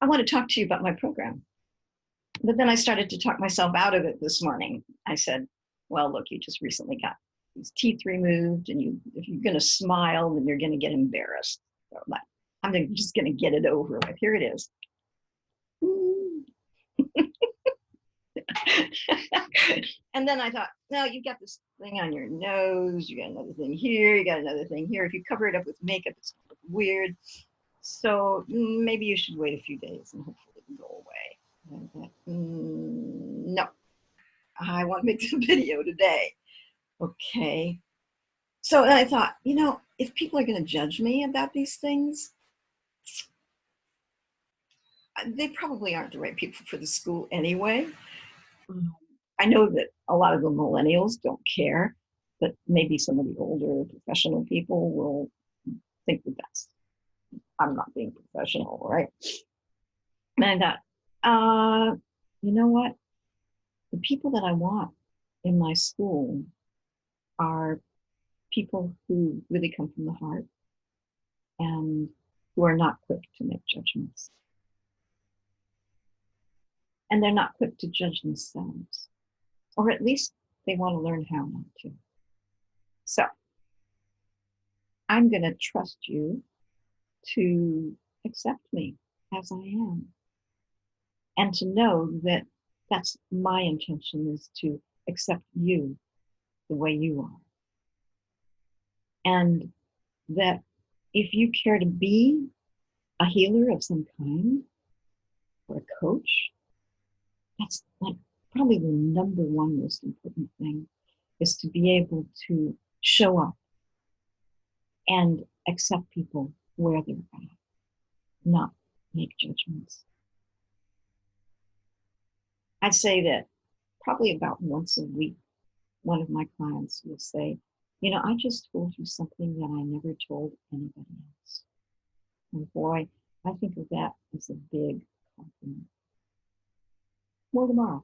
I want to talk to you about my program. But then I started to talk myself out of it this morning. I said, well, look, you just recently got these teeth removed, and if you're going to smile, then you're going to get embarrassed. So I'm just going to get it over with. Here it is. And then I thought, no, you got this thing on your nose, you got another thing here, you got another thing here. If you cover it up with makeup, it's going to look weird. So maybe you should wait a few days and hopefully it'll go away. And I thought, no, I want to make the video today. Okay. So then I thought, if people are going to judge me about these things, they probably aren't the right people for the school anyway. I know that a lot of the millennials don't care, but maybe some of the older professional people will think that I'm not being professional, right? And I thought, you know what? The people that I want in my school are people who really come from the heart and who are not quick to make judgments. And they're not quick to judge themselves, or at least they want to learn how not to. So I'm going to trust you to accept me as I am, and to know that that's my intention, is to accept you the way you are. And that if you care to be a healer of some kind, or a coach, that's like probably the number one most important thing, is to be able to show up and accept people where they're at, not make judgments. I'd say that probably about once a week, one of my clients will say, I just told you something that I never told anybody else. And boy, I think of that as a big compliment. More tomorrow.